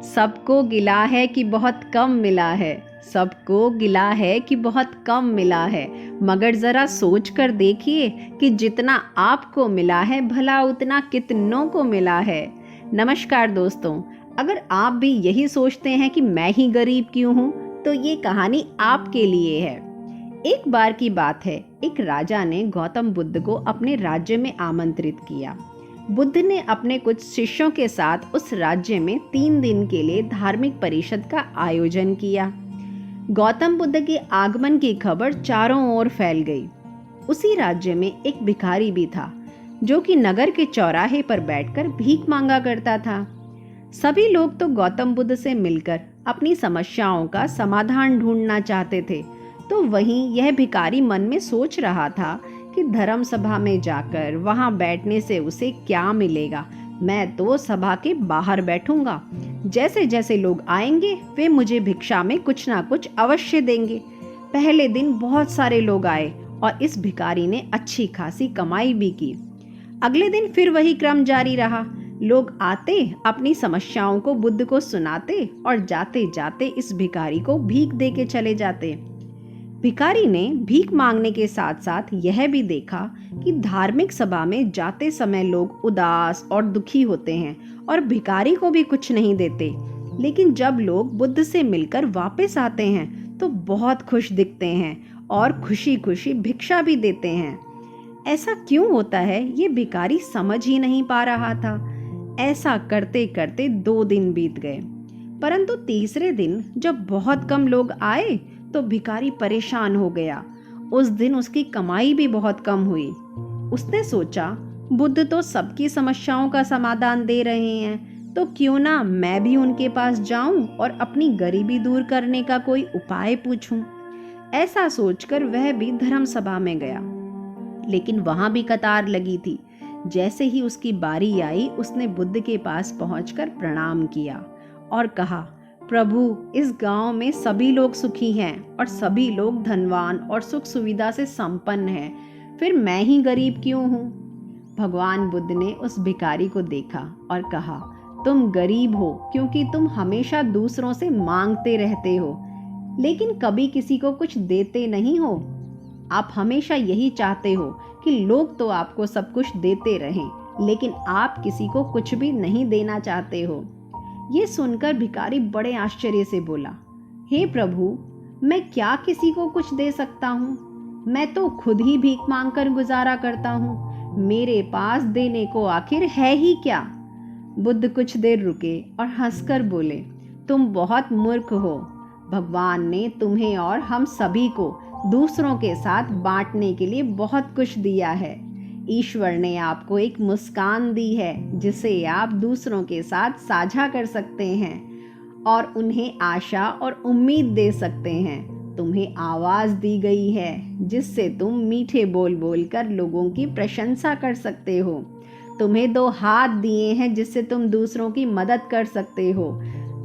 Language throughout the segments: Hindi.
सबको गिला है कि बहुत कम मिला है, सबको गिला है कि बहुत कम मिला है, मगर ज़रा सोच कर देखिए कि जितना आपको मिला है भला उतना कितनों को मिला है। नमस्कार दोस्तों, अगर आप भी यही सोचते हैं कि मैं ही गरीब क्यों हूँ, तो ये कहानी आपके लिए है। एक बार की बात है, एक राजा ने गौतम बुद्ध को अपने राज्य में आमंत्रित किया। बुद्ध ने अपने कुछ शिष्यों के साथ उस राज्य में 3 दिन के लिए धार्मिक परिषद का आयोजन किया। गौतम बुद्ध के आगमन की खबर चारों ओर फैल गई। उसी राज्य में एक भिखारी भी था, जो कि नगर के चौराहे पर बैठकर भीख मांगा करता था। सभी लोग तो गौतम बुद्ध से मिलकर अपनी समस्याओं का समाधान ढूंढना चाहते थे, तो वहीं यह भिखारी मन में सोच रहा था कि धर्म सभा में जाकर वहां बैठने से उसे क्या मिलेगा। मैं तो सभा के बाहर बैठूंगा, जैसे जैसे लोग आएंगे वे मुझे भिक्षा में कुछ ना कुछ अवश्य देंगे। पहले दिन बहुत सारे लोग आए और इस भिखारी ने अच्छी खासी कमाई भी की। अगले दिन फिर वही क्रम जारी रहा। लोग आते, अपनी समस्याओं को बुद्ध को सुनाते और जाते जाते इस भिखारी को भीख दे के चले जाते। भिखारी ने भीख मांगने के साथ साथ यह भी देखा कि धार्मिक सभा में जाते समय लोग उदास और दुखी होते हैं और भिखारी को भी कुछ नहीं देते, लेकिन जब लोग बुद्ध से मिलकर वापस आते हैं तो बहुत खुश दिखते हैं और खुशी खुशी भिक्षा भी देते हैं। ऐसा क्यों होता है, ये भिखारी समझ ही नहीं पा रहा था। ऐसा करते करते 2 दिन बीत गए, परंतु तीसरे दिन जब बहुत कम लोग आए तो भिखारी परेशान हो गया। उस दिन उसकी कमाई भी बहुत कम हुई। उसने सोचा, बुद्ध तो सबकी समस्याओं का समाधान दे रहे हैं, तो क्यों ना मैं भी उनके पास जाऊं और अपनी गरीबी दूर करने का कोई उपाय पूछूं। ऐसा सोचकर वह भी धर्म सभा में गया, लेकिन वहां भी कतार लगी थी। जैसे ही उसकी बारी आई, उसने बुद्ध के पास पहुंचकर प्रणाम किया और कहा, प्रभु, इस गांव में सभी लोग सुखी हैं और सभी लोग धनवान और सुख सुविधा से संपन्न हैं, फिर मैं ही गरीब क्यों हूँ। भगवान बुद्ध ने उस भिखारी को देखा और कहा, तुम गरीब हो क्योंकि तुम हमेशा दूसरों से मांगते रहते हो, लेकिन कभी किसी को कुछ देते नहीं हो। आप हमेशा यही चाहते हो कि लोग तो आपको सब कुछ देते रहें, लेकिन आप किसी को कुछ भी नहीं देना चाहते हो। ये सुनकर भिखारी बड़े आश्चर्य से बोला, हे प्रभु, मैं क्या किसी को कुछ दे सकता हूँ? मैं तो खुद ही भीख मांगकर गुजारा करता हूँ। मेरे पास देने को आखिर है ही क्या? बुद्ध कुछ देर रुके और हंसकर बोले, तुम बहुत मूर्ख हो। भगवान ने तुम्हें और हम सभी को दूसरों के साथ बांटने के लिए बहुत कुछ दिया है। ईश्वर ने आपको एक मुस्कान दी है, जिसे आप दूसरों के साथ साझा कर सकते हैं और उन्हें आशा और उम्मीद दे सकते हैं। तुम्हें आवाज़ दी गई है, जिससे तुम मीठे बोल बोलकर लोगों की प्रशंसा कर सकते हो। तुम्हें 2 हाथ दिए हैं, जिससे तुम दूसरों की मदद कर सकते हो।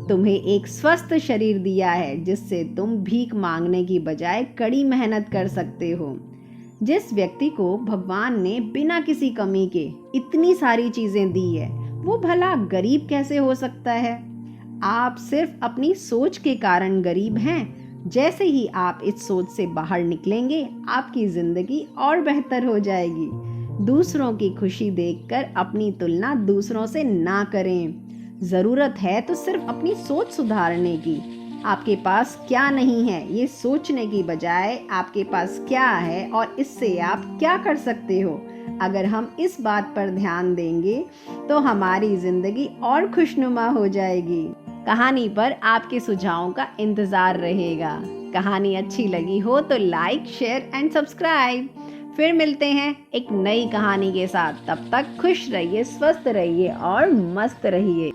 तुम्हें एक स्वस्थ शरीर दिया है, जिससे तुम भीख मांगने की बजाय कड़ी मेहनत कर सकते हो। जिस व्यक्ति को भगवान ने बिना किसी कमी के इतनी सारी चीजें दी है, वो भला गरीब कैसे हो सकता है? आप सिर्फ अपनी सोच के कारण गरीब हैं। जैसे ही आप इस सोच से बाहर निकलेंगे, आपकी जिंदगी और बेहतर हो जाएगी। दूसरों की खुशी देखकर अपनी तुलना दूसरों से ना करें। जरूरत है तो सिर्फ अपनी सोच सुधारने की। आपके पास क्या नहीं है, ये सोचने की बजाय आपके पास क्या है और इससे आप क्या कर सकते हो, अगर हम इस बात पर ध्यान देंगे तो हमारी जिंदगी और खुशनुमा हो जाएगी। कहानी पर आपके सुझावों का इंतजार रहेगा। कहानी अच्छी लगी हो तो लाइक, शेयर एंड सब्सक्राइब। फिर मिलते हैं एक नई कहानी के साथ। तब तक खुश रहिए, स्वस्थ रहिए और मस्त रहिए।